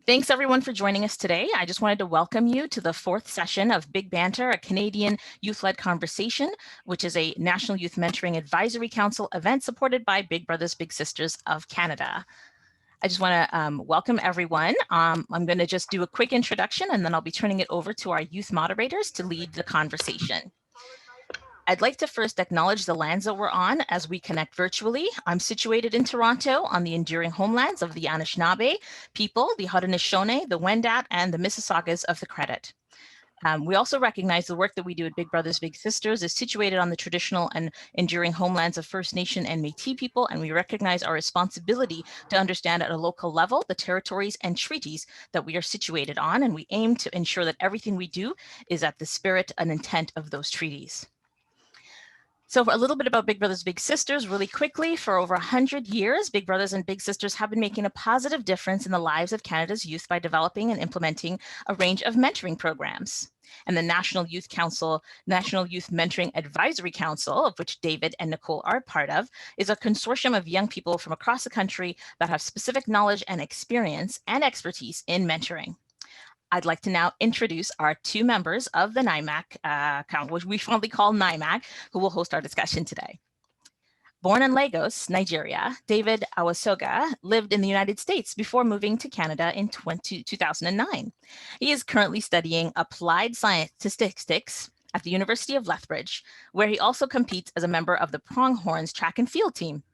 Thanks everyone for joining us today. I just wanted to welcome you to the fourth session of Big Banter, a Canadian youth-led conversation, which is a National Youth Mentoring Advisory Council event supported by Big Brothers Big Sisters of Canada. I just want to welcome everyone. I'm going to just do a quick introduction and then I'll be turning it over to our youth moderators to lead the conversation. I'd like to first acknowledge the lands that we're on as we connect virtually. I'm situated in Toronto on the enduring homelands of the Anishinaabe people, the Haudenosaunee, the Wendat, and the Mississaugas of the Credit. We also recognize the work that we do at Big Brothers Big Sisters is situated on the traditional and enduring homelands of First Nation and Métis people, and we recognize our responsibility to understand at a local level the territories and treaties that we are situated on, and we aim to ensure that everything we do is at the spirit and intent of those treaties. So a little bit about Big Brothers Big Sisters really quickly. For over 100 years, Big Brothers and Big Sisters have been making a positive difference in the lives of Canada's youth by developing and implementing a range of mentoring programs. And the National Youth Mentoring Advisory Council, of which David and Nicole are part of, is a consortium of young people from across the country that have specific knowledge and experience and expertise in mentoring. I'd like to now introduce our two members of the NIMAC, which we fondly call NIMAC, who will host our discussion today. Born in Lagos, Nigeria, David Awasoga lived in the United States before moving to Canada in 2009. He is currently studying applied science statistics at the University of Lethbridge, where he also competes as a member of the Pronghorns track and field team.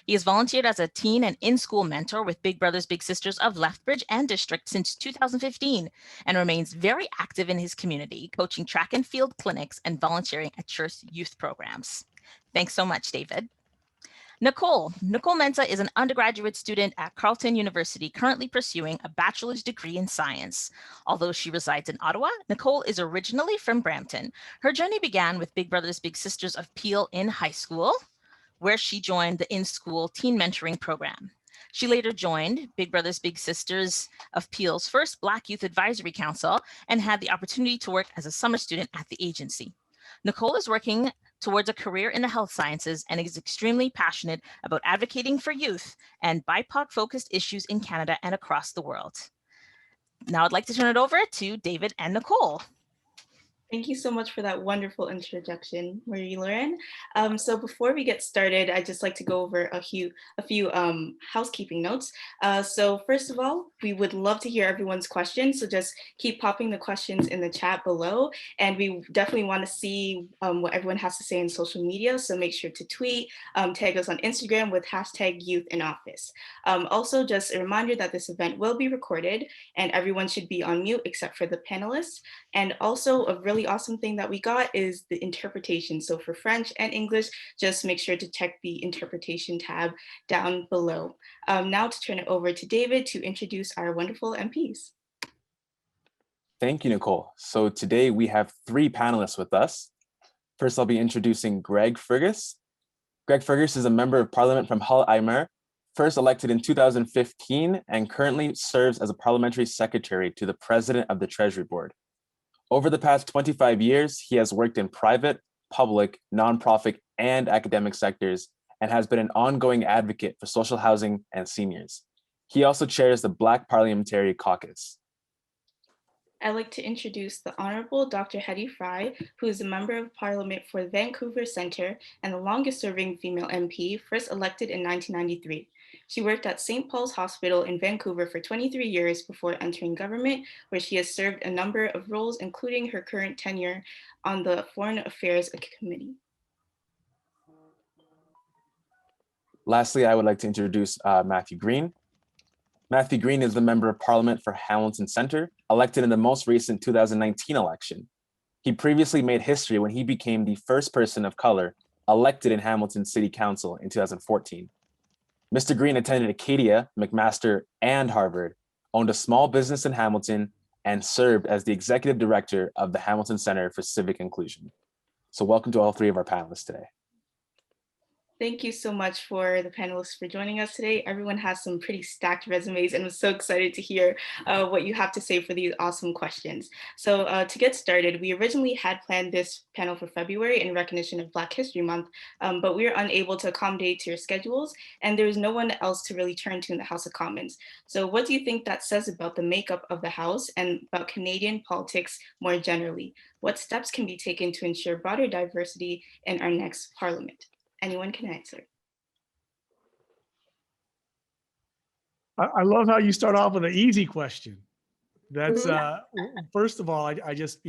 He has volunteered as a teen and in-school mentor with Big Brothers Big Sisters of Lethbridge and District since 2015 and remains very active in his community, coaching track and field clinics and volunteering at church youth programs. Thanks so much, David. Nicole Menta is an undergraduate student at Carleton University, currently pursuing a bachelor's degree in science. Although she resides in Ottawa, Nicole is originally from Brampton. Her journey began with Big Brothers Big Sisters of Peel in high school, where she joined the in-school teen mentoring program. She later joined Big Brothers Big Sisters of Peel's first Black Youth Advisory Council and had the opportunity to work as a summer student at the agency. Nicole is working towards a career in the health sciences and is extremely passionate about advocating for youth and BIPOC-focused issues in Canada and across the world. Now I'd like to turn it over to David and Nicole. Thank you so much for that wonderful introduction, Marie-Lauren. So before we get started, I'd just like to go over a few housekeeping notes. So first of all, we would love to hear everyone's questions. So just keep popping the questions in the chat below. And we definitely want to see what everyone has to say in social media. So make sure to tweet, tag us on Instagram with #YouthInOffice. Also, just a reminder that this event will be recorded and everyone should be on mute except for the panelists. And also a really awesome thing that we got is the interpretation. So for French and English, just make sure to check the interpretation tab down below. Now to turn it over to David to introduce our wonderful MPs. Thank you, Nicole. So today we have three panelists with us. First, I'll be introducing Greg Fergus. Greg Fergus is a member of parliament from Hull Aymer, first elected in 2015 and currently serves as a parliamentary secretary to the president of the Treasury Board. Over the past 25 years, he has worked in private, public, nonprofit, and academic sectors and has been an ongoing advocate for social housing and seniors. He also chairs the Black Parliamentary Caucus. I'd like to introduce the Honorable Dr. Hetty Fry, who is a member of Parliament for the Vancouver Centre and the longest serving female MP, first elected in 1993. She worked at St. Paul's Hospital in Vancouver for 23 years before entering government, where she has served a number of roles, including her current tenure on the Foreign Affairs Committee. Lastly, I would like to introduce Matthew Green. Matthew Green is the member of parliament for Hamilton Centre, elected in the most recent 2019 election. He previously made history when he became the first person of color elected in Hamilton City Council in 2014. Mr. Green attended Acadia, McMaster, and Harvard, owned a small business in Hamilton, and served as the executive director of the Hamilton Center for Civic Inclusion. So welcome to all three of our panelists today. Thank you so much for the panelists for joining us today. Everyone has some pretty stacked resumes and I'm so excited to hear what you have to say for these awesome questions. So to get started, we originally had planned this panel for February in recognition of Black History Month, but we were unable to accommodate to your schedules and there was no one else to really turn to in the House of Commons. So what do you think that says about the makeup of the House and about Canadian politics more generally? What steps can be taken to ensure broader diversity in our next parliament? Anyone can answer. I love how you start off with an easy question. That's first of all, I just,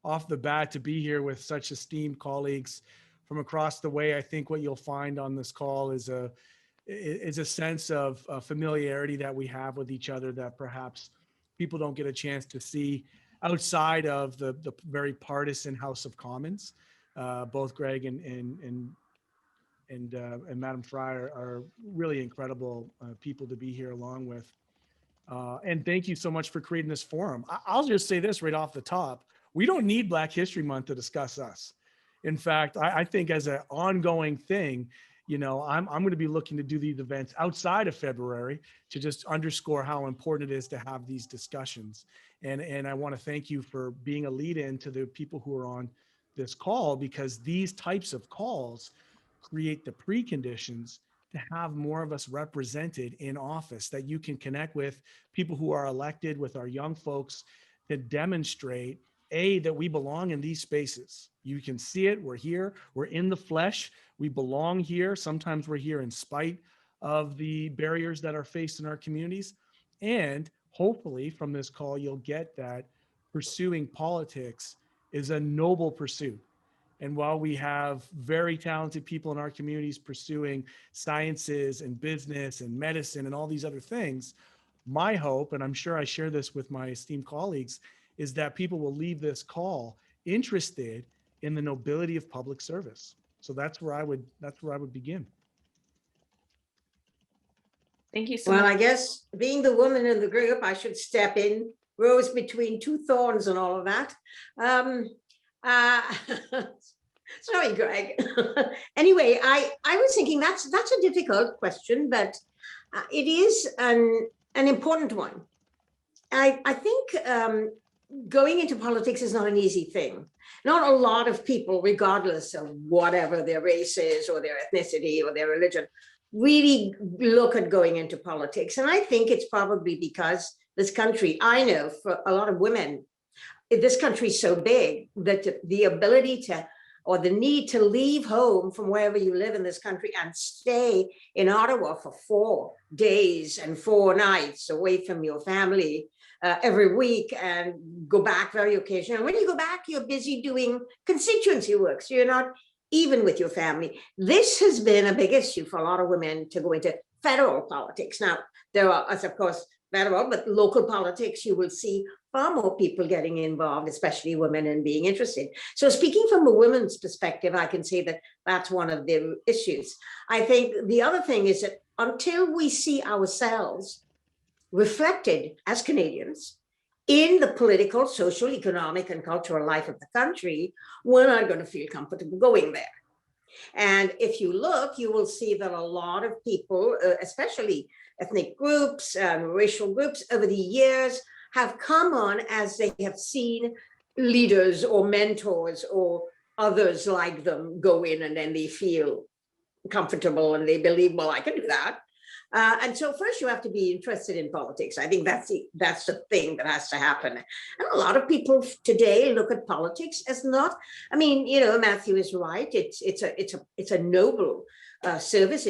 off the bat, to be here with such esteemed colleagues from across the way, I think what you'll find on this call is a sense of familiarity that we have with each other that perhaps people don't get a chance to see outside of the very partisan House of Commons. Both Greg and Madam Fry are really incredible people to be here along with. And thank you so much for creating this forum. I'll just say this right off the top. We don't need Black History Month to discuss us. In fact, I think as an ongoing thing, I'm going to be looking to do these events outside of February to just underscore how important it is to have these discussions. And I want to thank you for being a lead-in to the people who are on this call, because these types of calls create the preconditions to have more of us represented in office, that you can connect with people who are elected, with our young folks, that demonstrate, that we belong in these spaces. You can see it, we're here, we're in the flesh, we belong here. Sometimes we're here in spite of the barriers that are faced in our communities. And hopefully from this call, you'll get that pursuing politics is a noble pursuit. And while we have very talented people in our communities pursuing sciences and business and medicine and all these other things, my hope, and I'm sure I share this with my esteemed colleagues, is that people will leave this call interested in the nobility of public service. So that's where I would begin. Thank you so much. much. I guess being the woman in the group, I should step in, rose between two thorns and all of that. Sorry, Greg. Anyway, I was thinking that's a difficult question, but it is an important one. I think going into politics is not an easy thing. Not a lot of people, regardless of whatever their race is or their ethnicity or their religion, really look at going into politics. And I think it's probably because this country, I know for a lot of women, this country is so big that the ability to, or the need to leave home from wherever you live in this country and stay in Ottawa for 4 days and 4 nights away from your family every week and go back very occasionally. And when you go back, you're busy doing constituency work, so you're not even with your family. This has been a big issue for a lot of women to go into federal politics. Now, there are, of course, federal, but local politics, you will see far more people getting involved, especially women, and being interested. So speaking from a woman's perspective, I can say that that's one of the issues. I think the other thing is that until we see ourselves reflected as Canadians in the political, social, economic, and cultural life of the country, we're not going to feel comfortable going there. And if you look, you will see that a lot of people, especially ethnic groups and racial groups over the years, have come on as they have seen leaders or mentors or others like them go in, and then they feel comfortable and they believe, well, I can do that. And so first you have to be interested in politics. I think that's the thing that has to happen. And a lot of people today look at politics as not, I mean, Matthew is right. It's a noble service.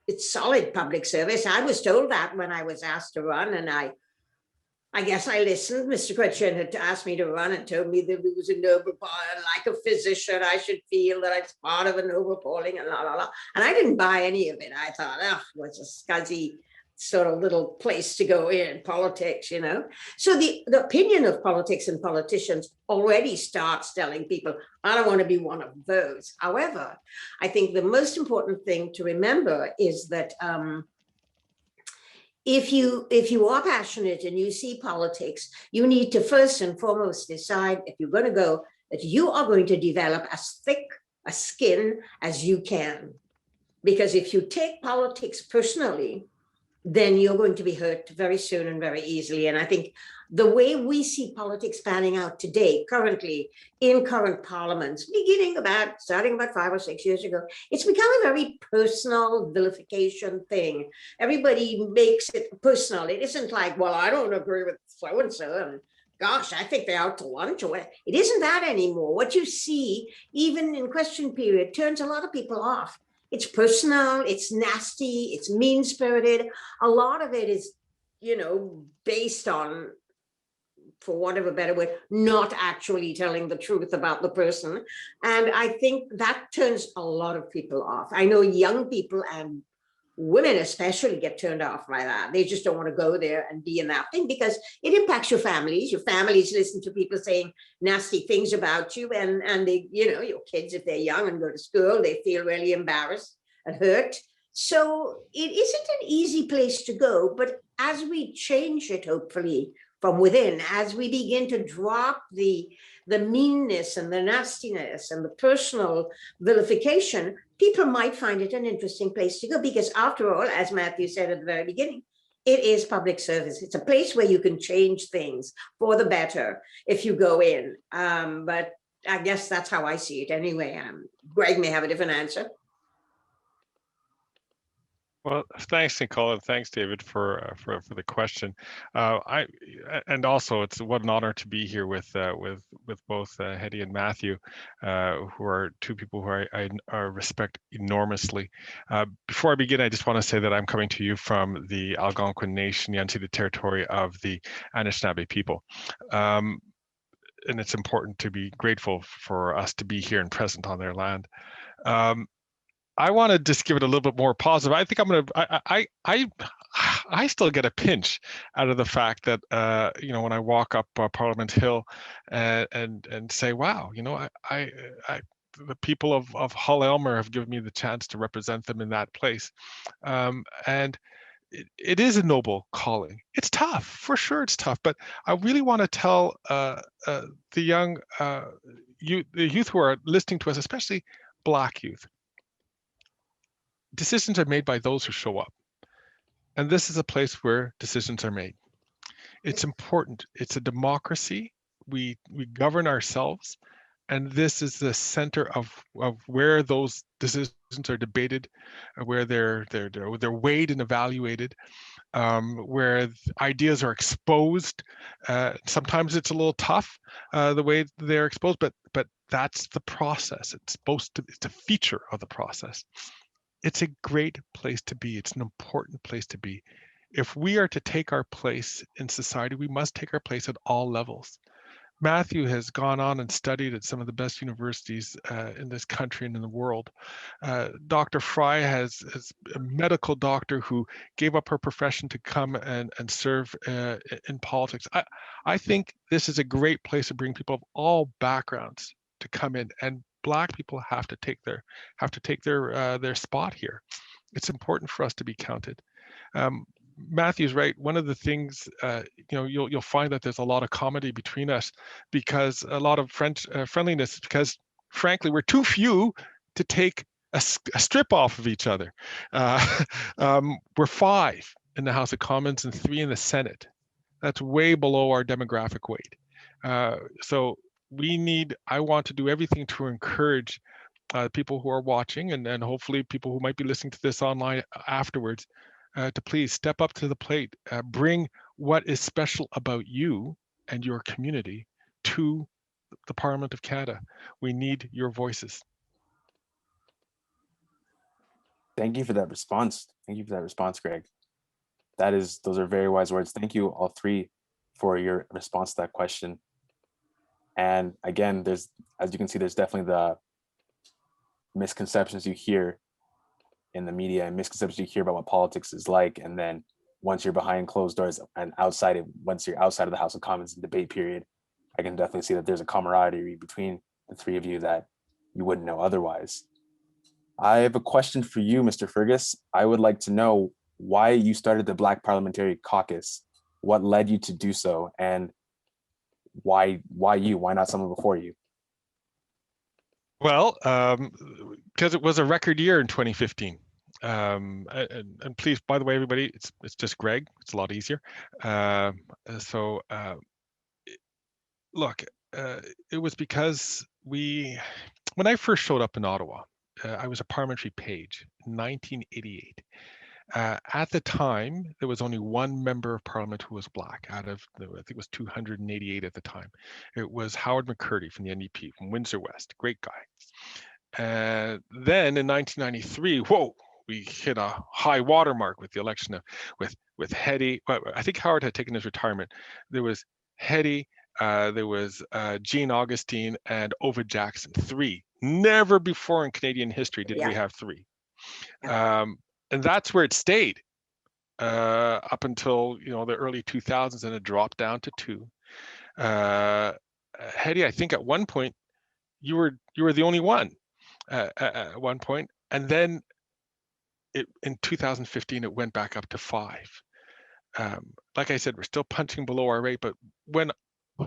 It's solid public service. I was told that when I was asked to run, and I guess I listened. Mr. Chrétien had asked me to run and told me that it was a noble calling. Like a physician, I should feel that it's part of a noble calling and la, la, la. And I didn't buy any of it. I thought, oh, it was a scuzzy sort of little place to go in politics, So the opinion of politics and politicians already starts telling people, I don't want to be one of those. However, I think the most important thing to remember is that if you are passionate and you see politics, you need to first and foremost decide, if you're going to go, that you are going to develop as thick a skin as you can. Because if you take politics personally, then you're going to be hurt very soon and very easily. And I think the way we see politics panning out today, currently in current parliaments, starting about 5 or 6 years ago, it's become a very personal vilification thing. Everybody makes it personal. It isn't like, well, I don't agree with so-and-so, and gosh, I think they're out to lunch or whatever. It isn't that anymore. What you see, even in question period, turns a lot of people off. It's personal, it's nasty, it's mean-spirited. A lot of it is, based on, for want of a better word, not actually telling the truth about the person. And I think that turns a lot of people off. I know young people and women especially get turned off by that. They just don't want to go there and be in that thing because it impacts your families. Your families listen to people saying nasty things about you, and they, your kids, if they're young and go to school, they feel really embarrassed and hurt. So it isn't an easy place to go, but as we change it, hopefully from within, as we begin to drop the meanness and the nastiness and the personal vilification, people might find it an interesting place to go, because after all, as Matthew said at the very beginning, it is public service. It's a place where you can change things for the better if you go in. But I guess that's how I see it anyway. Greg may have a different answer. Well, thanks, Nicole, and thanks, David, for the question. And also, it's what an honor to be here with both Hedy and Matthew, who are two people who I respect enormously. Before I begin, I just want to say that I'm coming to you from the Algonquin Nation, the unceded territory of the Anishinaabe people. And it's important to be grateful for us to be here and present on their land. I want to just give it a little bit more positive. I think I still get a pinch out of the fact that when I walk up Parliament Hill and say, wow, the people of Hull Elmer have given me the chance to represent them in that place, and it is a noble calling. It's tough, for sure. It's tough, but I really want to tell the young youth who are listening to us, especially Black youth. Decisions are made by those who show up. And this is a place where decisions are made. It's important. It's a democracy. We govern ourselves. And this is the center of where those decisions are debated, where they're weighed and evaluated, where ideas are exposed. Sometimes it's a little tough, the way they're exposed, but that's the process. It's a feature of the process. It's a great place to be. It's an important place to be. If we are to take our place in society, we must take our place at all levels. Matthew has gone on and studied at some of the best universities in this country and in the world. Dr. Fry is a medical doctor who gave up her profession to come and serve in politics. I think this is a great place to bring people of all backgrounds to come in, and Black people have to take their spot here. It's important for us to be counted. Matthew's right. One of the things, you'll find that there's a lot of comedy between us, because a lot of friendliness, because frankly, we're too few to take a strip off of each other. We're 5 in the House of Commons and 3 in the Senate. That's way below our demographic weight. So I want to do everything to encourage people who are watching and hopefully people who might be listening to this online afterwards to please step up to the plate, bring what is special about you and your community to the Parliament of Canada. We need your voices. Thank you for that response. Greg. Those are very wise words. Thank you all 3 for your response to that question. And again, as you can see, there's definitely the misconceptions you hear in the media and misconceptions you hear about what politics is like. And then once you're behind closed doors and once you're outside of the House of Commons and debate period, I can definitely see that there's a camaraderie between the 3 of you that you wouldn't know otherwise. I have a question for you, Mr. Fergus. I would like to know why you started the Black Parliamentary Caucus. What led you to do so? And why you? Why not someone before you? Well, because it was a record year in 2015. And please, by the way, everybody, it's just Greg. It's a lot easier. Look, it was because when I first showed up in Ottawa, I was a parliamentary page in 1988. At the time, there was only one member of parliament who was black out of, I think it was 288 at the time. It was Howard McCurdy from the NDP from Windsor West, great guy. Then in 1993, whoa, we hit a high watermark with the election of with Hetty. Well, I think Howard had taken his retirement. There was Hetty, there was Jean Augustine, and Ovid Jackson. 3. Never before in Canadian history did we have 3. And that's where it stayed up until the early 2000s, and it dropped down to 2. Hetty, I think at one point you were the only one at one point, and then in 2015 it went back up to 5. Like I said, we're still punching below our rate, but when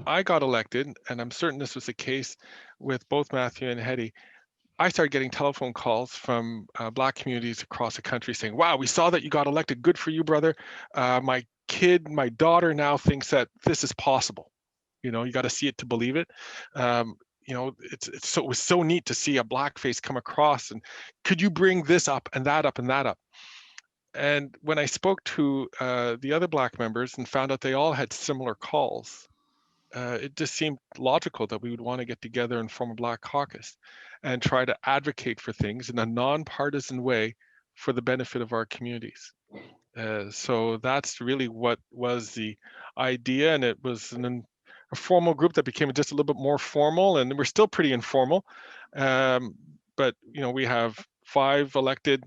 I got elected, and I'm certain this was the case with both Matthew and Hetty, I started getting telephone calls from Black communities across the country saying, wow, we saw that you got elected. Good for you, brother. My daughter now thinks that this is possible. You got to see it to believe it. It was so neat to see a Black face come across, and could you bring this up and that up and that up? And when I spoke to the other Black members and found out they all had similar calls, it just seemed logical that we would want to get together and form a Black caucus and try to advocate for things in a nonpartisan way for the benefit of our communities. So that's really what was the idea, and it was a formal group that became just a little bit more formal, and we're still pretty informal. But we have 5 elected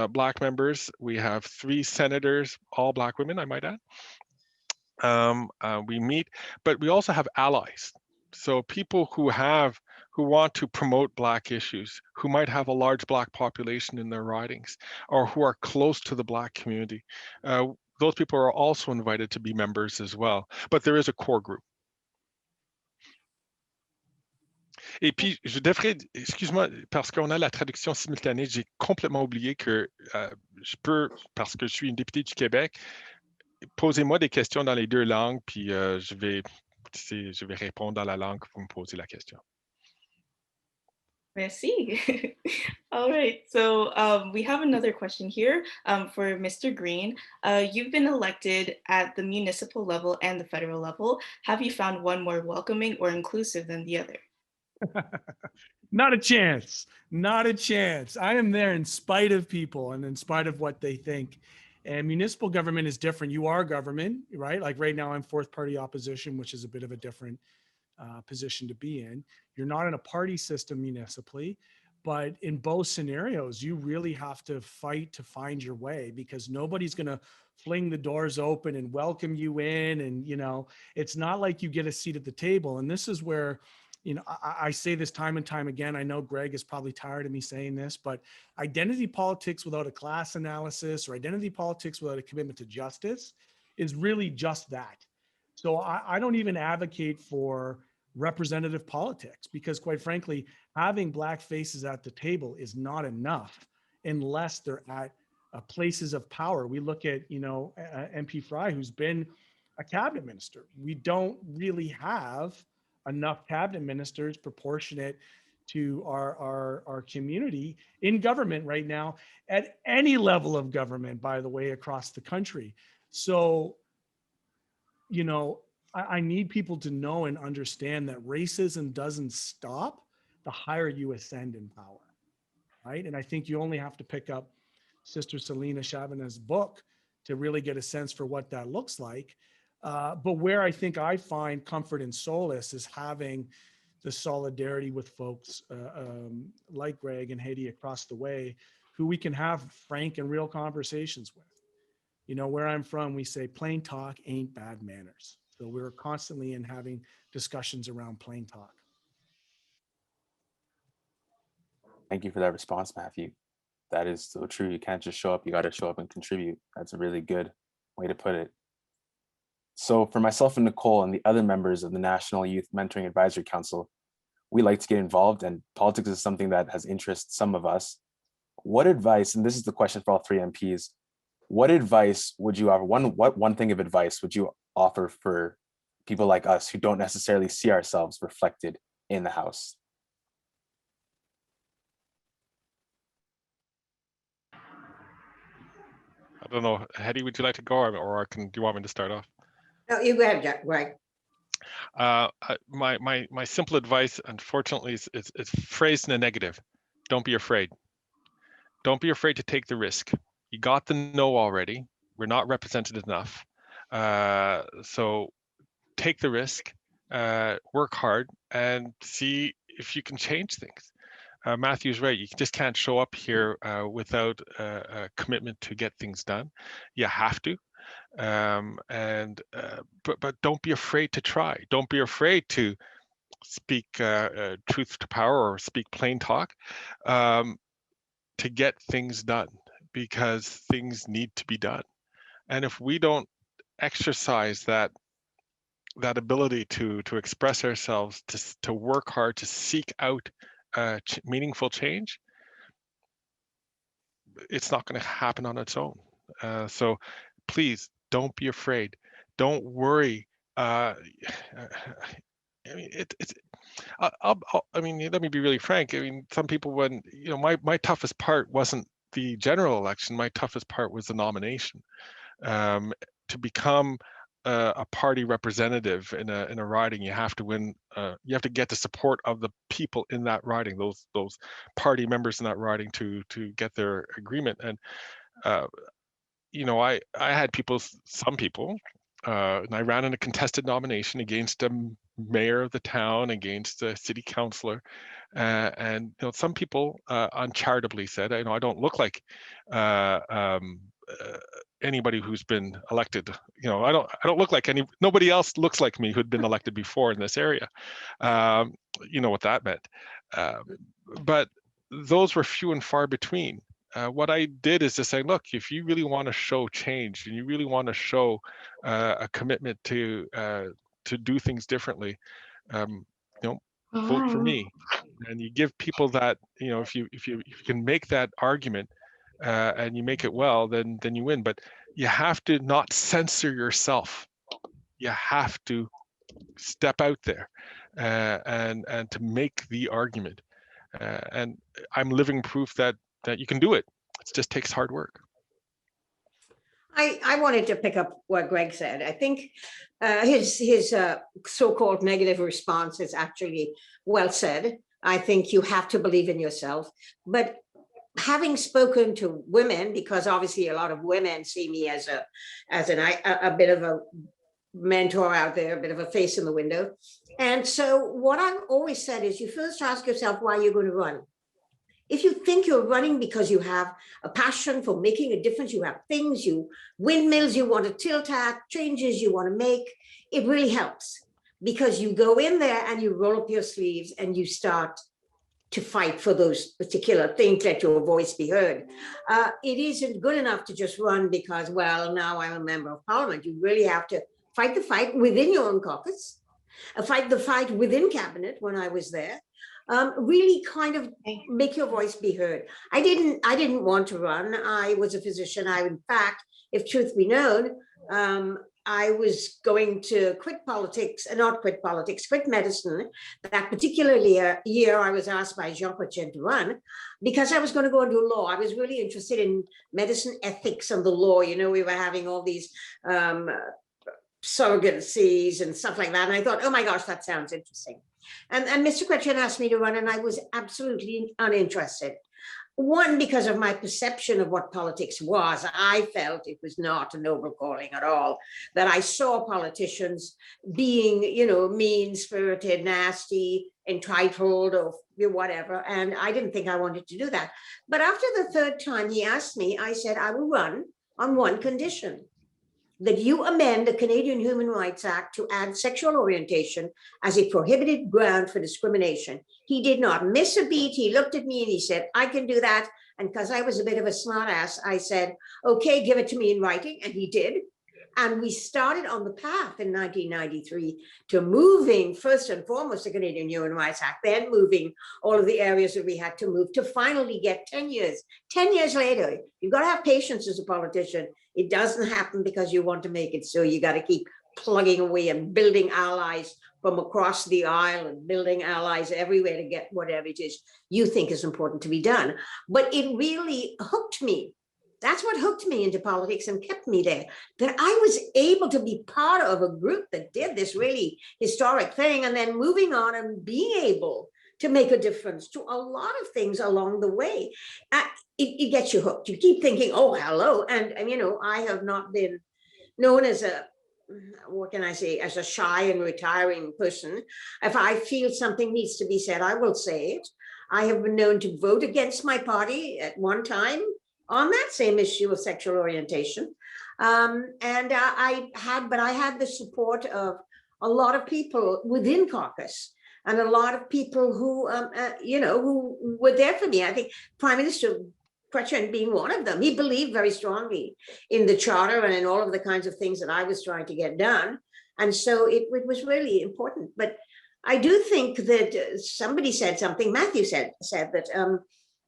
Black members. We have 3 senators, all Black women, I might add. We meet, but we also have allies. So people who want to promote Black issues, who might have a large Black population in their ridings, or who are close to the Black community. Those people are also invited to be members as well, but there is a core group. Et puis, je devrais, excuse-moi, parce qu'on a la traduction simultanée, j'ai complètement oublié que je peux, parce que je suis une députée du Québec, posez-moi des questions dans les 2 langues, puis je vais répondre dans la langue que vous me posez la question. Merci. All right, so we have another question here for Mr. Green. You've been elected at the municipal level and the federal level. Have you found one more welcoming or inclusive than the other? Not a chance. Not a chance. I am there in spite of people and in spite of what they think. And municipal government is different. You are government, right? Like right now I'm 4th party opposition, which is a bit of a different position to be in. You're not in a party system municipally, but in both scenarios, you really have to fight to find your way, because nobody's going to fling the doors open and welcome you in. And, it's not like you get a seat at the table. And this is where, I say this time and time again. I know Greg is probably tired of me saying this, but identity politics without a class analysis, or identity politics without a commitment to justice, is really just that. So I don't even advocate for representative politics, because quite frankly, having Black faces at the table is not enough unless they're at places of power. We look at, MP Fry, who's been a cabinet minister. We don't really have enough cabinet ministers proportionate to our community in government right now, at any level of government, by the way, across the country. So, I need people to know and understand that racism doesn't stop the higher you ascend in power, right? And I think you only have to pick up Sister Selena Chavanez's book to really get a sense for what that looks like. But where I think I find comfort and solace is having the solidarity with folks like Greg and Haiti across the way, who we can have frank and real conversations with. Where I'm from, we say plain talk ain't bad manners. So we're constantly having discussions around plain talk. Thank you for that response, Matthew. That is so true. You can't just show up, you got to show up and contribute. That's a really good way to put it. So for myself and Nicole and the other members of the National Youth Mentoring Advisory Council, we like to get involved, and politics is something that has interested some of us. what advice, and this is the question for all three MPs, what advice would you offer? One thing of advice would you offer for people like us who don't necessarily see ourselves reflected in the House? I don't know, Hetty, would you like to go, or do you want me to start off? No, you go ahead, Jack. Right. My simple advice, unfortunately, is it's phrased in a negative. Don't be afraid. Don't be afraid to take the risk. You got the no already. We're not represented enough. So take the risk, work hard, and see if you can change things. Matthew's right. You just can't show up here without a commitment to get things done. You have to. But don't be afraid to try. Don't be afraid to speak truth to power or speak plain talk to get things done, because things need to be done. And if we don't exercise that ability to express ourselves, to work hard, to seek out meaningful change, it's not going to happen on its own. So please don't be afraid. Don't worry. I mean, I mean, let me be really frank. I mean, some people, when, you know, my toughest part wasn't the general election. My toughest part was the nomination. To become a party representative in a riding, you have to win. You have to get the support of the people in that riding, those party members in that riding, to get their agreement. And you know, I had some people, and I ran in a contested nomination against a mayor of the town, against a city councillor, and you know, some people uncharitably said, you know, I don't look like anybody who's been elected. You know, I don't look like nobody else looks like me who'd been elected before in this area. You know what that meant. But those were few and far between. What I did is to say, look, if you really want to show change and you really want to show a commitment to do things differently, you know, vote for me. And you give people that, you know, if you can make that argument and you make it well, then you win. But you have to not censor yourself. You have to step out there and to make the argument. And I'm living proof that you can do it. It just takes hard work. I wanted to pick up what Greg said. I think his so-called negative response is actually well said. I think you have to believe in yourself. But having spoken to women, because obviously a lot of women see me as a bit of a mentor out there, a bit of a face in the window. And so what I've always said is, you first ask yourself why you're going to run. If you think you're running because you have a passion for making a difference, you have windmills you want to tilt at, changes you want to make, it really helps, because you go in there and you roll up your sleeves and you start to fight for those particular things, let your voice be heard. It isn't good enough to just run because, well, now I'm a member of parliament. You really have to fight the fight within your own caucus, fight the fight within cabinet when I was there. Really kind of make your voice be heard. I didn't want to run. I was a physician. In fact, if truth be known, I was going to quit medicine. That particular year, I was asked by Jean Poitin to run because I was going to go and do law. I was really interested in medicine ethics and the law. You know, we were having all these surrogacies and stuff like that. And I thought, oh my gosh, that sounds interesting. And Mr. Chrétien asked me to run, and I was absolutely uninterested. One, because of my perception of what politics was. I felt it was not a noble calling at all, that I saw politicians being, you know, mean-spirited, nasty, entitled, or whatever, and I didn't think I wanted to do that. But after the third time he asked me, I said, I will run on one condition: that you amend the Canadian Human Rights Act to add sexual orientation as a prohibited ground for discrimination. He did not miss a beat. He looked at me and he said, I can do that. And because I was a bit of a smart ass, I said, okay, give it to me in writing. And he did. And we started on the path in 1993 to moving, first and foremost, the Canadian Human Rights Act, then moving all of the areas that we had to move to finally get 10 years. 10 years later, you've got to have patience as a politician. It doesn't happen because you want to make it so. You got to keep plugging away and building allies from across the aisle and building allies everywhere to get whatever it is you think is important to be done. But it really hooked me. That's what hooked me into politics and kept me there, that I was able to be part of a group that did this really historic thing, and then moving on and being able to make a difference to a lot of things along the way. It gets you hooked. You keep thinking, oh, hello. And you know, I have not been known as a, what can I say, as a shy and retiring person. If I feel something needs to be said, I will say it. I have been known to vote against my party at one time on that same issue of sexual orientation. I had the support of a lot of people within caucus and a lot of people who, you know, who were there for me. I think Prime Minister Chrétien being one of them, he believed very strongly in the charter and in all of the kinds of things that I was trying to get done. And so it was really important. But I do think that somebody said something, Matthew said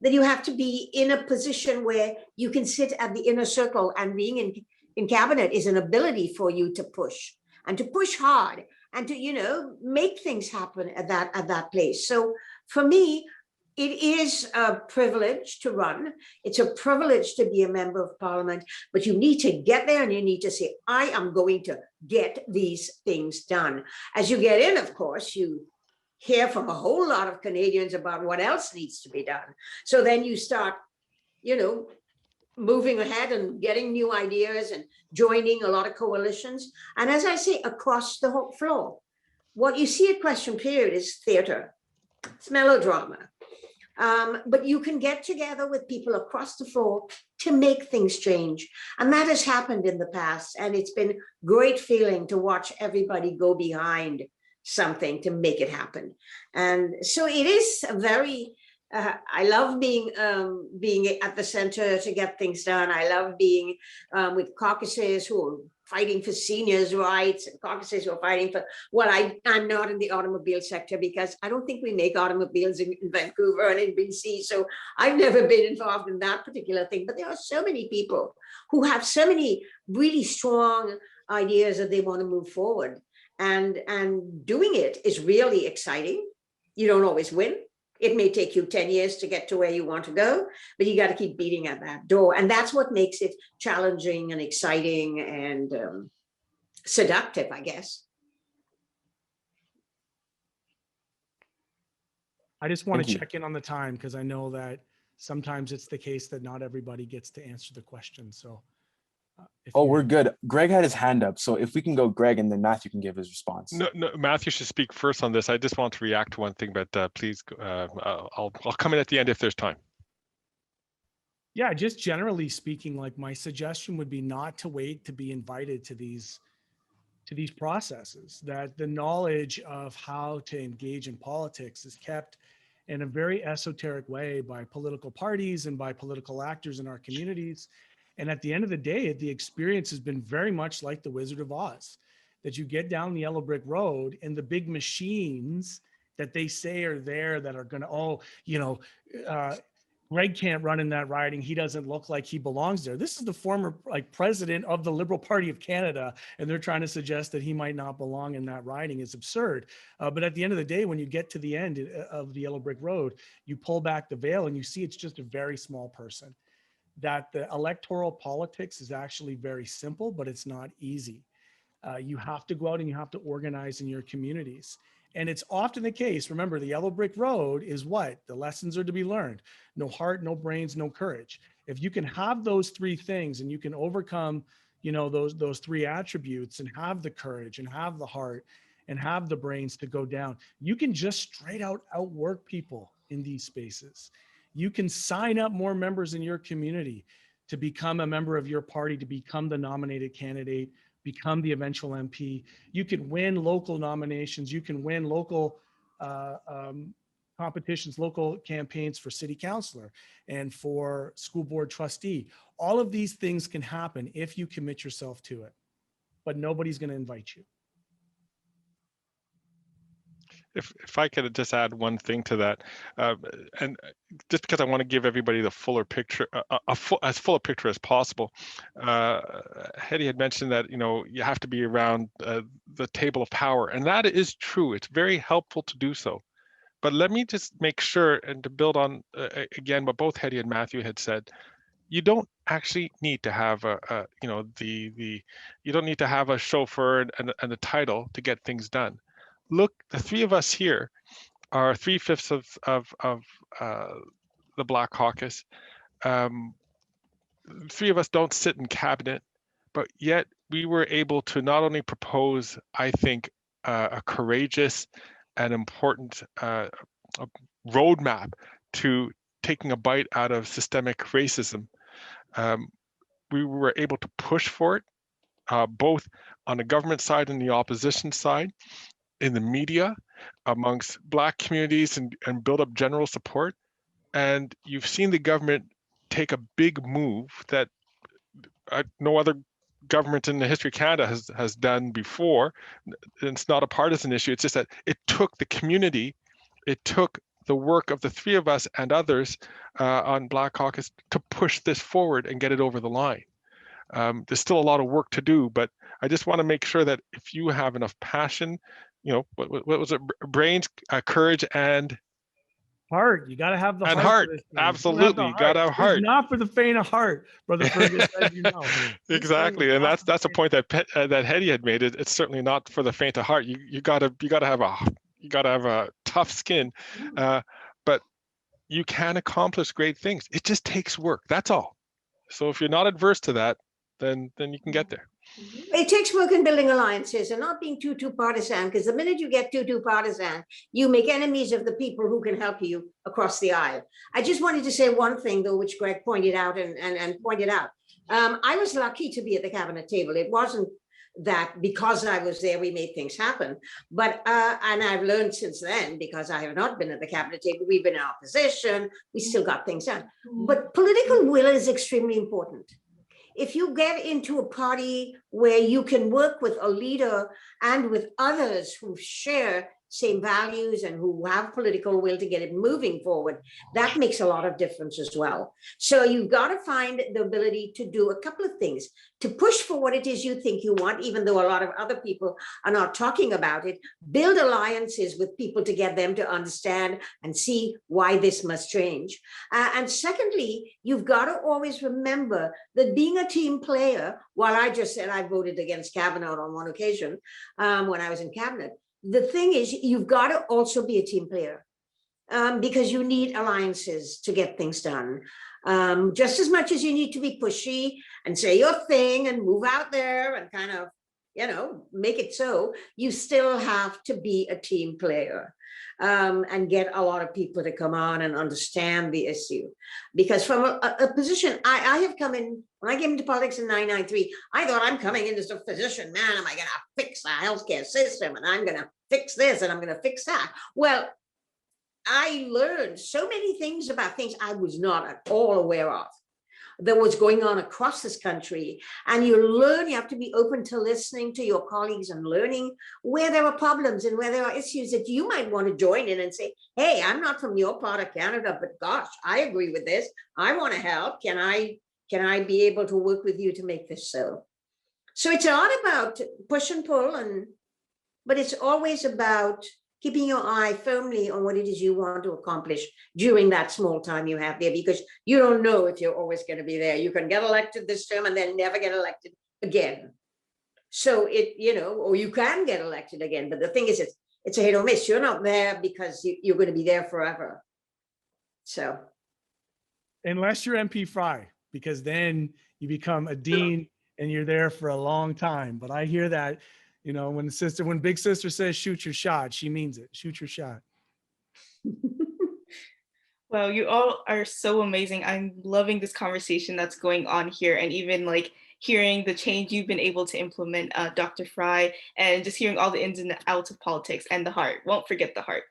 that you have to be in a position where you can sit at the inner circle, and being in cabinet is an ability for you to push and to push hard and to, you know, make things happen at that place. So for me, it is a privilege to run. It's a privilege to be a member of parliament, but you need to get there and you need to say, I am going to get these things done. As you get in, of course, you hear from a whole lot of Canadians about what else needs to be done. So then you start, you know, moving ahead and getting new ideas and joining a lot of coalitions. And as I say, across the whole floor, what you see at Question Period is theater, it's melodrama. But you can get together with people across the floor to make things change. And that has happened in the past. And it's been great feeling to watch everybody go behind something to make it happen. And so it is a very, I love being at the center to get things done. I love being with caucuses who are fighting for seniors' rights, and caucuses who are fighting for, well, I'm not in the automobile sector because I don't think we make automobiles in Vancouver and in BC. So I've never been involved in that particular thing. But there are so many people who have so many really strong ideas that they want to move forward. And doing it is really exciting. You don't always win. It may take you 10 years to get to where you want to go, but you got to keep beating at that door. And that's what makes it challenging and exciting and seductive, I guess. I just want to check in on the time because I know that sometimes it's the case that not everybody gets to answer the question. So we're good. Greg had his hand up. So if we can go Greg and then Matthew can give his response. No, Matthew should speak first on this. I just want to react to one thing, but please, I'll come in at the end if there's time. Yeah, just generally speaking, like my suggestion would be not to wait to be invited to these processes, that the knowledge of how to engage in politics is kept in a very esoteric way by political parties and by political actors in our communities. And at the end of the day, the experience has been very much like the Wizard of Oz, that you get down the yellow brick road and the big machines that they say are there that are going to, Greg can't run in that riding. He doesn't look like he belongs there. This is the former president of the Liberal Party of Canada, and they're trying to suggest that he might not belong in that riding. It's absurd. But at the end of the day, when you get to the end of the yellow brick road, you pull back the veil and you see it's just a very small person. That the electoral politics is actually very simple, but it's not easy. You have to go out and you have to organize in your communities. And it's often the case, remember, the yellow brick road is what? The lessons are to be learned. No heart, no brains, no courage. If you can have those three things and you can overcome, those three attributes and have the courage and have the heart and have the brains to go down, you can just straight out outwork people in these spaces. You can sign up more members in your community to become a member of your party, to become the nominated candidate, become the eventual MP. You can win local nominations. You can win local competitions, local campaigns for city councilor and for school board trustee. All of these things can happen if you commit yourself to it. but nobody's going to invite you. If I could just add one thing to that, and just because I want to give everybody the fuller picture, as full a picture as possible, Hetty had mentioned that you have to be around the table of power, and that is true. It's very helpful to do so. But let me just make sure, and to build on again what both Hetty and Matthew had said, you don't actually need to have you don't need to have a chauffeur and a title to get things done. Look, the three of us here are 3/5 of the Black Caucus. Three of us don't sit in cabinet, but yet we were able to not only propose, I think, a courageous and important roadmap to taking a bite out of systemic racism. We were able to push for it, both on the government side and the opposition side, in the media, amongst Black communities, and build up general support. And you've seen the government take a big move that no other government in the history of Canada has done before. It's not a partisan issue. It's just that it took the community, it took the work of the three of us and others on Black Caucus to push this forward and get it over the line. There's still a lot of work to do, but I just want to make sure that if you have enough passion, what was it? Brains, courage, and heart. You got to have the and heart. Heart. Absolutely, you got to have heart. It's not for the faint of heart, Brother Fergus, as you know. Exactly, and that's a point that that Hetty had made. It's certainly not for the faint of heart. You gotta have a tough skin, but you can accomplish great things. It just takes work. That's all. So if you're not adverse to that, then you can get there. It takes work in building alliances and not being too partisan, because the minute you get too partisan, you make enemies of the people who can help you across the aisle. I just wanted to say one thing, though, which Greg pointed out and pointed out. I was lucky to be at the cabinet table. It wasn't that because I was there, we made things happen. But, and I've learned since then, because I have not been at the cabinet table, we've been in opposition, we still got things done. But political will is extremely important. If you get into a party where you can work with a leader and with others who share same values and who have political will to get it moving forward, that makes a lot of difference as well. So you've got to find the ability to do a couple of things, to push for what it is you think you want, even though a lot of other people are not talking about it, build alliances with people to get them to understand and see why this must change. And secondly, you've got to always remember that being a team player, while I just said I voted against Kavanaugh on one occasion when I was in cabinet, the thing is, you've got to also be a team player because you need alliances to get things done. Just as much as you need to be pushy and say your thing and move out there and kind of, make it so, you still have to be a team player and get a lot of people to come on and understand the issue. Because from a position, I have come in, when I came into politics in 1993, I thought I'm coming into this position, man, am I going to fix the healthcare system and I'm going to fix this and I'm going to fix that. Well, I learned so many things about things I was not at all aware of that was going on across this country. And you have to be open to listening to your colleagues and learning where there are problems and where there are issues that you might want to join in and say, hey, I'm not from your part of Canada, but gosh, I agree with this. I want to help. Can I be able to work with you to make this so? So it's a lot about push and pull, but it's always about keeping your eye firmly on what it is you want to accomplish during that small time you have there, because you don't know if you're always going to be there. You can get elected this term and then never get elected again. So or you can get elected again. But the thing is, it's a hit or miss. You're not there because you're going to be there forever. So. Unless you're MP Fry, because then you become a dean and you're there for a long time. But I hear that, when Big Sister says shoot your shot, she means it. Shoot your shot. Well, you all are so amazing. I'm loving this conversation that's going on here. And even hearing the change you've been able to implement, Dr. Fry, and just hearing all the ins and outs of politics and the heart. Won't forget the heart.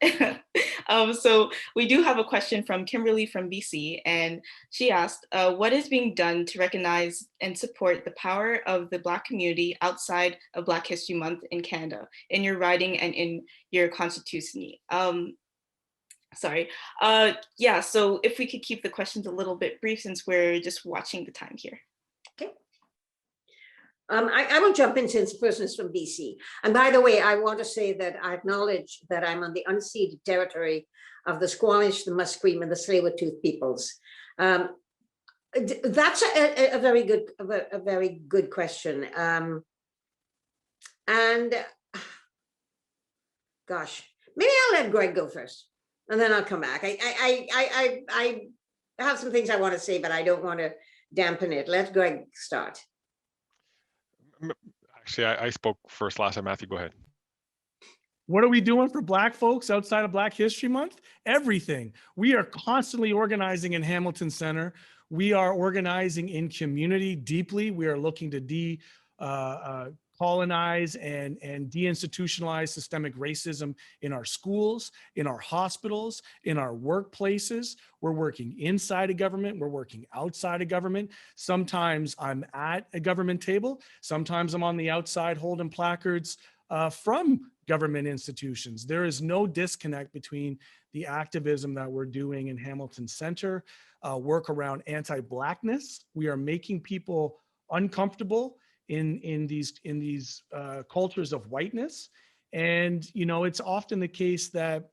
So we do have a question from Kimberly from BC, and she asked, what is being done to recognize and support the power of the Black community outside of Black History Month in Canada, in your writing and in your constitution? Yeah, so if we could keep the questions a little bit brief since we're just watching the time here. Okay. I will jump in since the person is from BC. And by the way, I want to say that I acknowledge that I'm on the unceded territory of the Squamish, the Musqueam, and the Tsleil-Waututh peoples. That's a very good question. And gosh, maybe I'll let Greg go first, and then I'll come back. I have some things I want to say, but I don't want to dampen it. Let Greg start. Actually, I spoke first last time. Matthew, go ahead. What are we doing for Black folks outside of Black History Month? Everything. We are constantly organizing in Hamilton Center. We are organizing in community deeply. We are looking to colonize and deinstitutionalize systemic racism in our schools, in our hospitals, in our workplaces. We're working inside of government. We're working outside of government. Sometimes I'm at a government table. Sometimes I'm on the outside holding placards from government institutions. There is no disconnect between the activism that we're doing in Hamilton Center, work around anti-Blackness. We are making people uncomfortable in these cultures of whiteness. And, you know, it's often the case that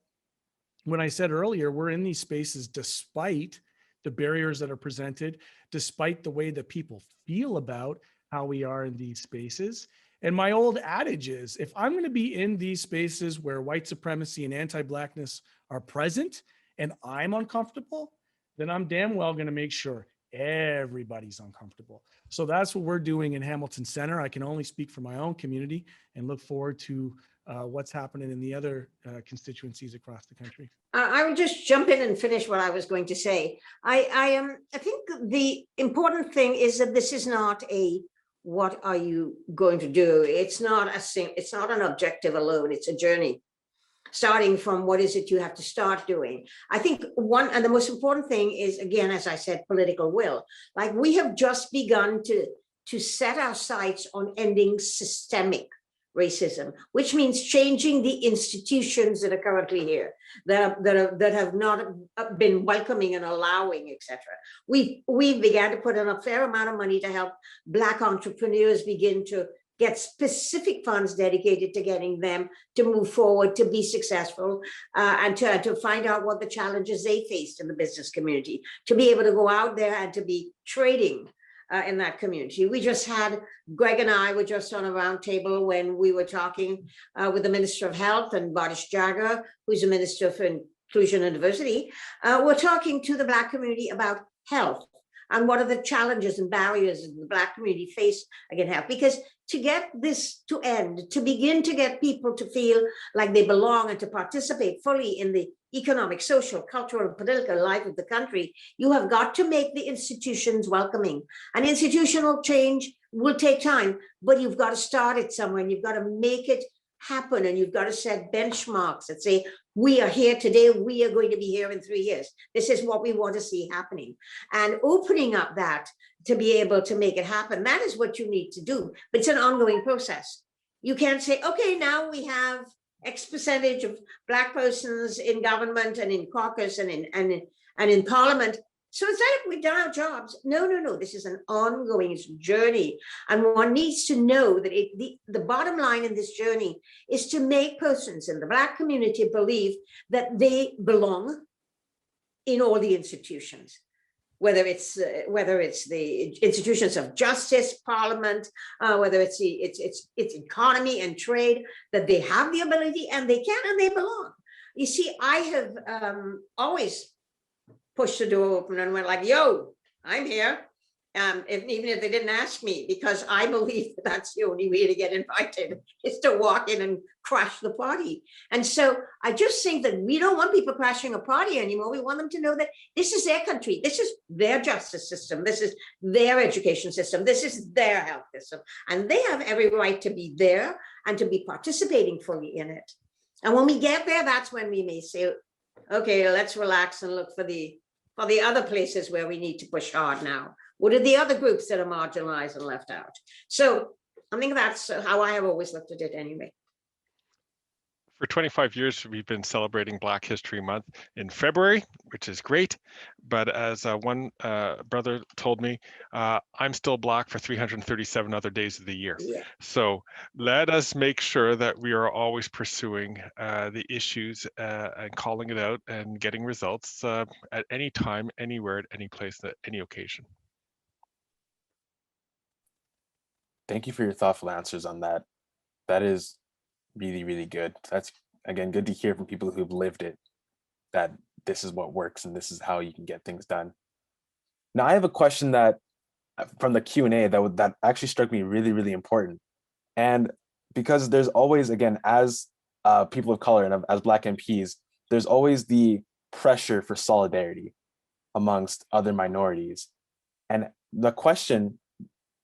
when I said earlier, we're in these spaces despite the barriers that are presented, despite the way that people feel about how we are in these spaces. And my old adage is, if I'm going to be in these spaces where white supremacy and anti-Blackness are present and I'm uncomfortable, then I'm damn well going to make sure everybody's uncomfortable. So that's what we're doing in Hamilton Center. I can only speak for my own community and look forward to what's happening in the other constituencies across the country. I will just jump in and finish what I was going to say. I think the important thing is that this is not a what are you going to do? It's not an objective alone. It's a journey, starting from what is it you have to start doing. I think one and the most important thing is, again, as I said, political will. Like, we have just begun to set our sights on ending systemic racism, which means changing the institutions that are currently here, that have not been welcoming and allowing, etc. We began to put in a fair amount of money to help Black entrepreneurs begin to get specific funds dedicated to getting them to move forward, to be successful, and to find out what the challenges they faced in the business community, to be able to go out there and to be trading in that community. Greg and I were just on a round table when we were talking with the Minister of Health and Bodish Jagger, who's a Minister for Inclusion and Diversity. We're talking to the Black community about health and what are the challenges and barriers that the Black community face against health. Because to get this to end, to begin to get people to feel like they belong and to participate fully in the economic, social, cultural, and political life of the country, you have got to make the institutions welcoming. And institutional change will take time, but you've got to start it somewhere and you've got to make it happen, and you've got to set benchmarks that say, we are here today, we are going to be here in 3 years. This is what we want to see happening. And opening up that to be able to make it happen, that is what you need to do. But it's an ongoing process. You can't say, okay, now we have X percentage of Black persons in government and in caucus and in parliament. So it's like we've done our jobs. No. This is an ongoing journey. And one needs to know that the bottom line in this journey is to make persons in the Black community believe that they belong in all the institutions, whether it's the institutions of justice, parliament, whether it's economy and trade, that they have the ability and they can and they belong. You see, I have always pushed the door open and went like, yo, I'm here. even if they didn't ask me, because I believe that's the only way to get invited, is to walk in and crash the party. And so I just think that we don't want people crashing a party anymore. We want them to know that this is their country, this is their justice system, this is their education system, this is their health system, and they have every right to be there and to be participating fully in it. And when we get there, that's when we may say, okay, let's relax and look for the other places where we need to push hard now. What are the other groups that are marginalized and left out? So I think that's how I have always looked at it anyway. For 25 years, we've been celebrating Black History Month in February, which is great. But as one brother told me, I'm still Black for 337 other days of the year. Yeah. So let us make sure that we are always pursuing the issues and calling it out and getting results at any time, anywhere, at any place, at any occasion. Thank you for your thoughtful answers on that. That is really, really good. That's, again, good to hear from people who've lived it, that this is what works and this is how you can get things done. Now, I have a question that from the Q&A that actually struck me really, really important. And because there's always, again, as people of color and as Black MPs, there's always the pressure for solidarity amongst other minorities. And the question,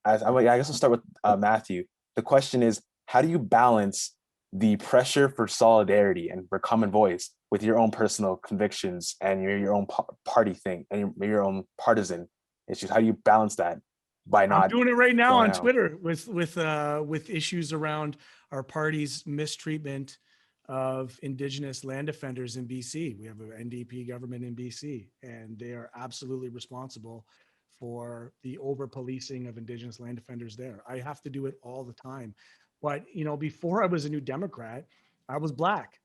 I guess I'll start with Matthew. The question is, how do you balance the pressure for solidarity and for common voice with your own personal convictions and your own party thing and your own partisan issues? How do you balance that by not? I'm doing it right now on out? Twitter with issues around our party's mistreatment of Indigenous land defenders in BC. We have an NDP government in BC, and they are absolutely responsible for the over-policing of Indigenous land defenders there. I have to do it all the time. But, you know, before I was a New Democrat, I was Black.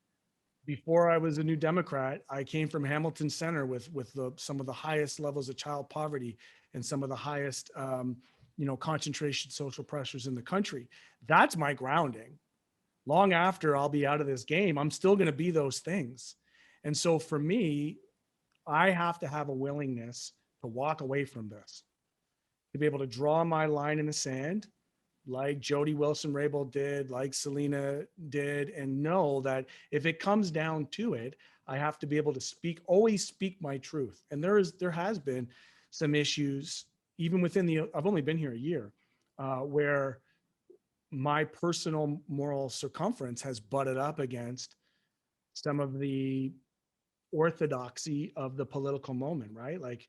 Before I was a New Democrat, I came from Hamilton Center with some of the highest levels of child poverty and some of the highest, concentration social pressures in the country. That's my grounding. Long after I'll be out of this game, I'm still going to be those things. And so for me, I have to have a willingness to walk away from this, to be able to draw my line in the sand, like Jody Wilson-Raybould did, like Selena did, and know that if it comes down to it, I have to be able to always speak my truth. And there has been some issues, even within I've only been here a year, where my personal moral circumference has butted up against some of the orthodoxy of the political moment, right? Like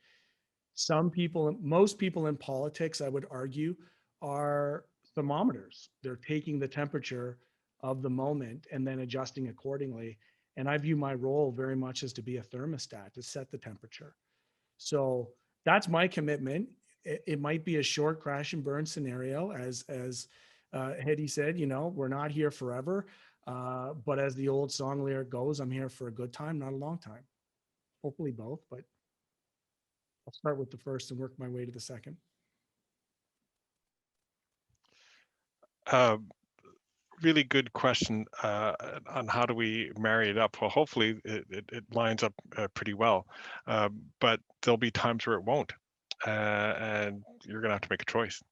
most people in politics, I would argue, are thermometers. They're taking the temperature of the moment and then adjusting accordingly. And I view my role very much as to be a thermostat, to set the temperature. So that's my commitment. It might be a short crash and burn scenario, as Hedy said, we're not here forever. But as the old song lyric goes, I'm here for a good time, not a long time. Hopefully both, but I'll start with the first and work my way to the second. Really good question on how do we marry it up. Well, hopefully it lines up pretty well, but there'll be times where it won't, and you're gonna have to make a choice.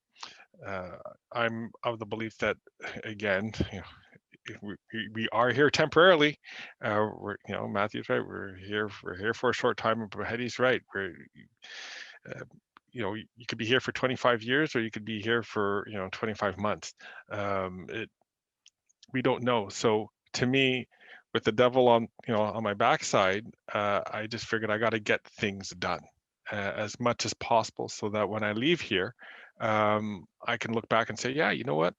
I'm of the belief that, again, we are here temporarily. Matthew's right. We're here for a short time, but Hedy's right. You could be here for 25 years, or you could be here for 25 months. We don't know. So to me, with the devil on my backside, I just figured I got to get things done as much as possible, so that when I leave here, I can look back and say, yeah, you know what?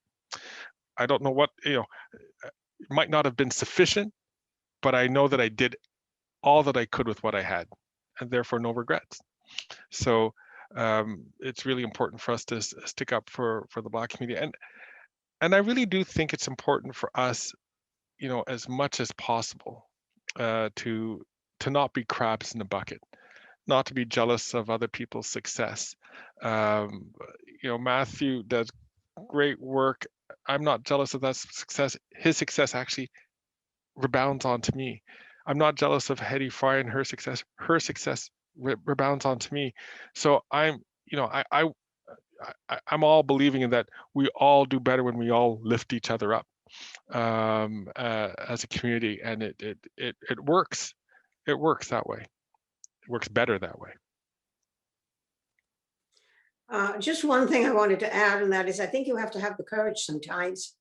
I don't know what, it might not have been sufficient, but I know that I did all that I could with what I had, and therefore no regrets. So it's really important for us to stick up for the Black community. And I really do think it's important for us, as much as possible, to not be crabs in the bucket, not to be jealous of other people's success. Matthew does great work. I'm not jealous of that success. His success actually rebounds onto me. I'm not jealous of Hedy Fry and her success. Her success rebounds onto me. So I'm, I'm all believing in that we all do better when we all lift each other up as a community, and it works. It works that way. It works better that way. Just one thing I wanted to add, and that is, I think you have to have the courage sometimes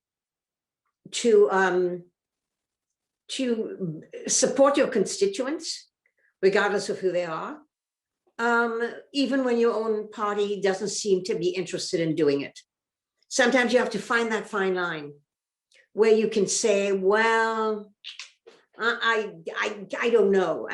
to support your constituents, regardless of who they are, even when your own party doesn't seem to be interested in doing it. Sometimes you have to find that fine line where you can say, well, I don't know.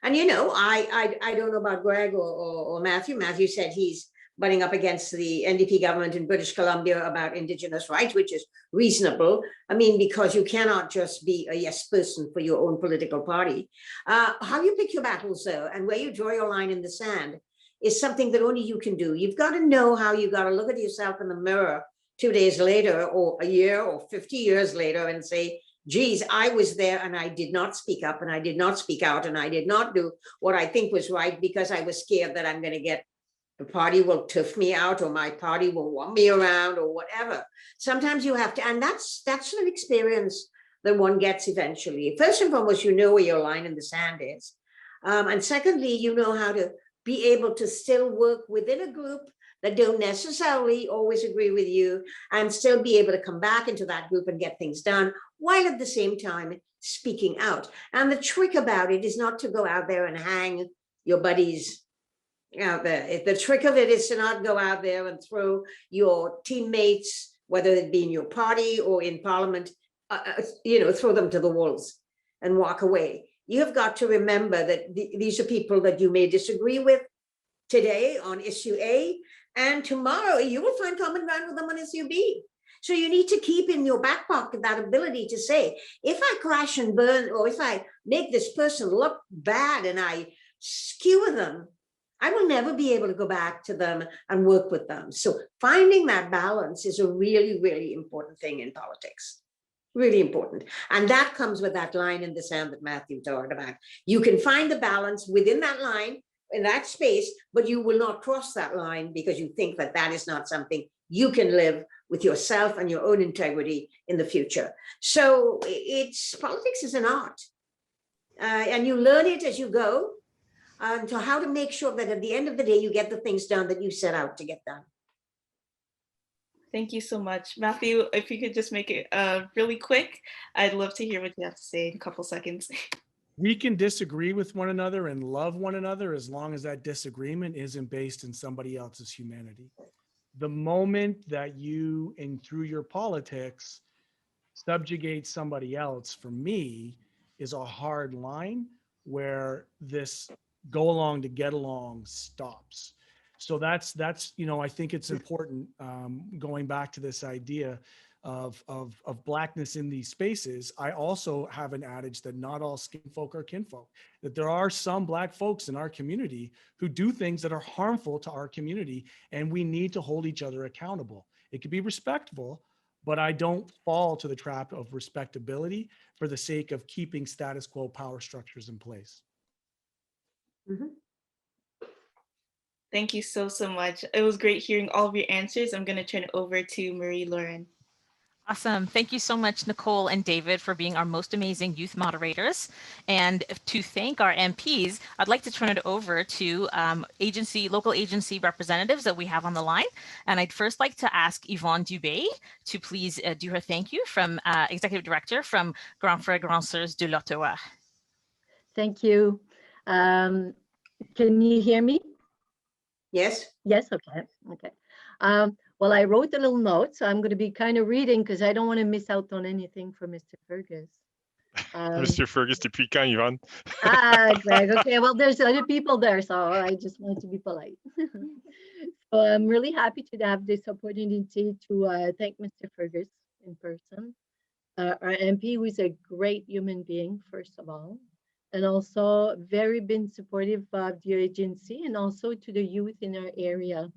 And you know, I don't know about Greg or Matthew. Matthew said he's butting up against the NDP government in British Columbia about Indigenous rights, which is reasonable. I mean, because you cannot just be a yes person for your own political party. How you pick your battles, though, and where you draw your line in the sand is something that only you can do. You've got to know how you got to look at yourself in the mirror 2 days later, or a year, or 50 years later, and say, geez, I was there and I did not speak up, and I did not speak out, and I did not do what I think was right because I was scared that I'm going to get, the party will tuff me out, or my party will want me around, or whatever. Sometimes you have to, and that's an experience that one gets eventually. First and foremost, you know where your line in the sand is. And secondly, you know how to be able to still work within a group that don't necessarily always agree with you, and still be able to come back into that group and get things done, while at the same time speaking out. And the trick about it is not to go out there and hang your buddies out there. The trick of it is to not go out there and throw your teammates, whether it be in your party or in parliament, throw them to the wolves and walk away. You have got to remember that these are people that you may disagree with today on issue A, and tomorrow you will find common ground with them on issue B. So you need to keep in your back pocket that ability to say, if I crash and burn, or if I make this person look bad and I skewer them, I will never be able to go back to them and work with them. So finding that balance is a really, really important thing in politics. Really important. And that comes with that line in the sand that Matthew talked about. You can find the balance within that line, in that space, but you will not cross that line because you think that that is not something you can live with yourself and your own integrity in the future. So politics is an art, and you learn it as you go, to how to make sure that at the end of the day, you get the things done that you set out to get done. Thank you so much. Matthew, if you could just make it really quick, I'd love to hear what you have to say in a couple seconds. We can disagree with one another and love one another as long as that disagreement isn't based in somebody else's humanity. The moment that you, and through your politics, subjugate somebody else, for me, is a hard line where this go along to get along stops. So that's I think it's important, going back to this idea of Blackness in these spaces. I also have an adage that not all skin folk are kinfolk, that there are some Black folks in our community who do things that are harmful to our community, and we need to hold each other accountable. It could be respectful, but I don't fall to the trap of respectability for the sake of keeping status quo power structures in place. Mm-hmm. Thank you so much. It was great hearing all of your answers. I'm going to turn it over to Marie-Lauren. Awesome. Thank you so much, Nicole and David, for being our most amazing youth moderators. And to thank our MPs, I'd like to turn it over to local agency representatives that we have on the line. And I'd first like to ask Yvonne Dubé to please do her thank you from Executive Director from Grand Frères Grand Sœurs de l'Ottawa. Thank you. Can you hear me? Yes. Yes, okay. Well, I wrote a little note, so I'm going to be kind of reading because I don't want to miss out on anything from Mr. Fergus. Mr. Fergus, depuis quand, Yvonne? Greg, okay, well, there's other people there, so I just wanted to be polite. So I'm really happy to have this opportunity to thank Mr. Fergus in person, our MP, who is a great human being, first of all, and also very been supportive of the agency and also to the youth in our area.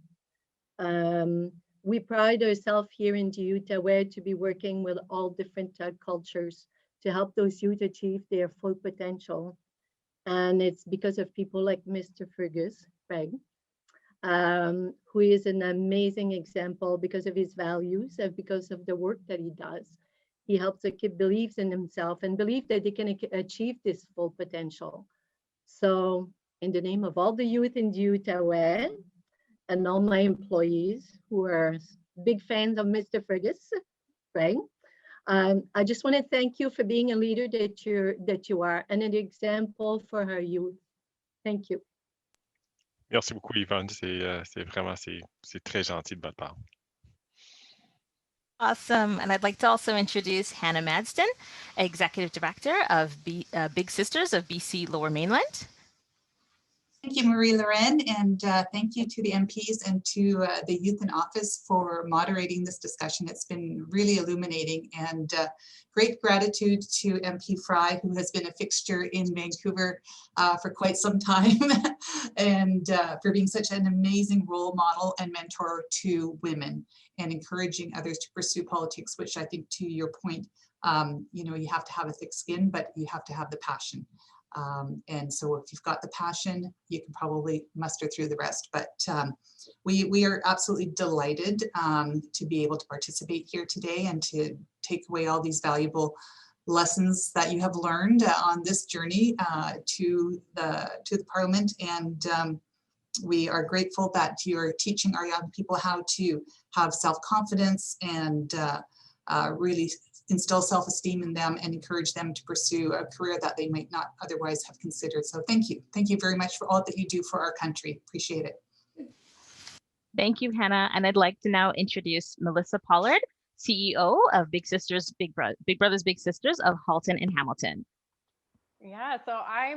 We pride ourselves here in the youth aware to be working with all different cultures to help those youth achieve their full potential. And it's because of people like Mr. Fergus, Greg, who is an amazing example because of his values and because of the work that he does. He helps the kid believes in himself and believe that they can achieve this full potential. So in the name of all the youth in Ottawa and all my employees who are big fans of Mr. Fergus, right? I just want to thank you for being a leader that you are and an example for our youth. Thank you. Merci beaucoup, Yvonne. C'est très gentil de votre part. Awesome. And I'd like to also introduce Hannah Madsden, Executive Director of Big Sisters of BC Lower Mainland. Thank you, Marie-Laurent, and thank you to the MPs and to the youth in office for moderating this discussion. It's been really illuminating, and great gratitude to MP Fry, who has been a fixture in Vancouver for quite some time, and for being such an amazing role model and mentor to women and encouraging others to pursue politics, which I think, to your point, you know, you have to have a thick skin, but you have to have the passion. And so if you've got the passion, you can probably muster through the rest. But we are absolutely delighted to be able to participate here today and to take away all these valuable lessons that you have learned on this journey to the Parliament. And we are grateful that you're teaching our young people how to have self-confidence and really instill self-esteem in them and encourage them to pursue a career that they might not otherwise have considered. So thank you. Thank you very much for all that you do for our country. Appreciate it. Thank you, Hannah. And I'd like to now introduce Melissa Pollard, CEO of Big Brothers Big Sisters of Halton and Hamilton. Yeah, so I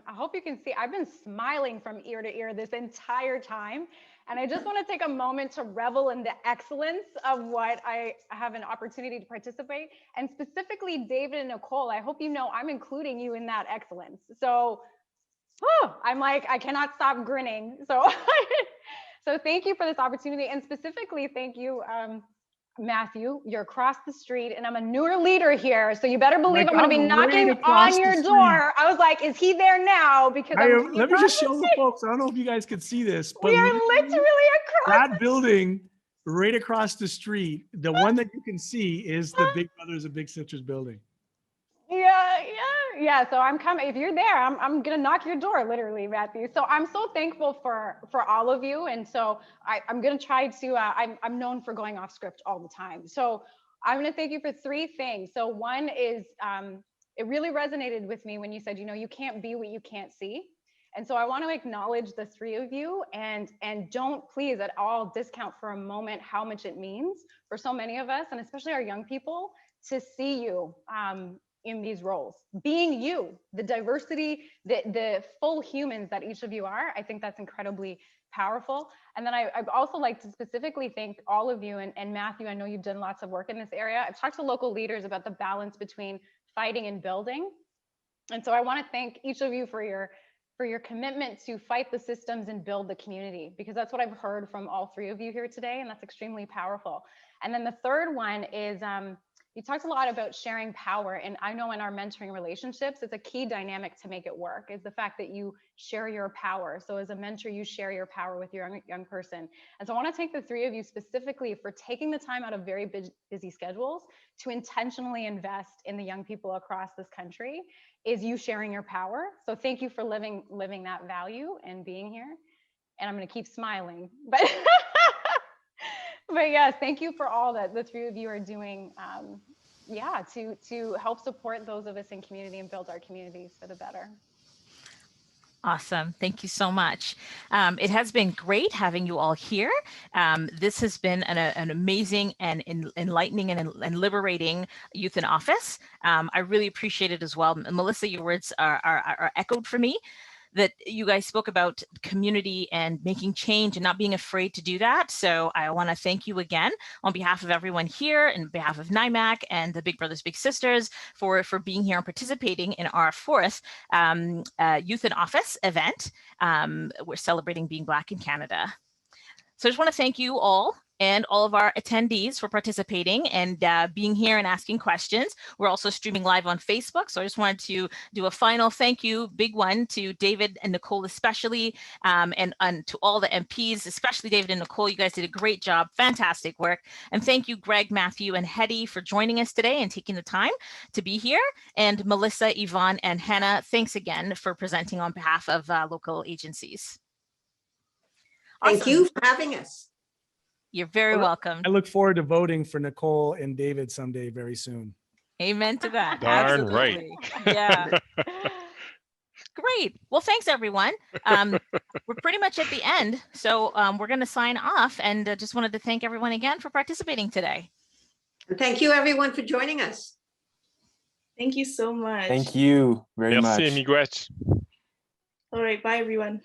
hope you can see, I've been smiling from ear to ear this entire time. And I just want to take a moment to revel in the excellence of what I have an opportunity to participate. And specifically, David and Nicole, I hope you know I'm including you in that excellence. So I'm like, I cannot stop grinning. So, so thank you for this opportunity. And specifically, thank you, Matthew, you're across the street and I'm a newer leader here. So you better believe I'm going to be knocking on your door. I was like, is he there now? Because let me just show the folks. I don't know if you guys could see this, but we are literally across that building right across the street. The one that you can see is the Big Brothers and Big Sisters building. Yeah. So I'm coming. If you're there, I'm gonna knock your door, literally, Matthew. So I'm so thankful for all of you, and so I'm gonna try to. I'm known for going off script all the time, so I'm gonna thank you for three things. So one is it really resonated with me when you said, you know, you can't be what you can't see, and so I want to acknowledge the three of you, and don't please at all discount for a moment how much it means for so many of us, and especially our young people, to see you in these roles, being you, the diversity, the full humans that each of you are. I think that's incredibly powerful. And then I'd also like to specifically thank all of you, and Matthew, I know you've done lots of work in this area. I've talked to local leaders about the balance between fighting and building. And so I want to thank each of you for your commitment to fight the systems and build the community, because that's what I've heard from all three of you here today, and that's extremely powerful. And then the third one is, you talked a lot about sharing power, and I know in our mentoring relationships, it's a key dynamic to make it work, is the fact that you share your power. So as a mentor, you share your power with your young person. And so I want to thank the three of you specifically for taking the time out of very busy schedules to intentionally invest in the young people across this country, is you sharing your power. So thank you for living that value and being here. And I'm going to keep smiling, but but yes, thank you for all that the three of you are doing, to help support those of us in community and build our communities for the better. Awesome. Thank you so much. It has been great having you all here. This has been an amazing and enlightening and liberating Youth in Office. I really appreciate it as well. Melissa, your words are echoed for me, that you guys spoke about community and making change and not being afraid to do that. So I want to thank you again on behalf of everyone here and on behalf of NIMAC and the Big Brothers Big Sisters for being here and participating in our fourth Youth in Office event. We're celebrating being Black in Canada. So I just want to thank you all and all of our attendees for participating and being here and asking questions. We're also streaming live on Facebook. So I just wanted to do a final thank you, big one, to David and Nicole especially, and to all the MPs, especially David and Nicole. You guys did a great job, fantastic work. And thank you, Greg, Matthew, and Hetty for joining us today and taking the time to be here. And Melissa, Yvonne, and Hannah, thanks again for presenting on behalf of local agencies. Thank Awesome. you for having us. You're very welcome. I look forward to voting for Nicole and David someday very soon. Amen to that. Darn right. Absolutely. Yeah. Great. Well, thanks, everyone. We're pretty much at the end. So we're going to sign off, and just wanted to thank everyone again for participating today. And thank you, everyone, for joining us. Thank you so much. Thank you very much. Merci, amiguettes. All right, bye, everyone.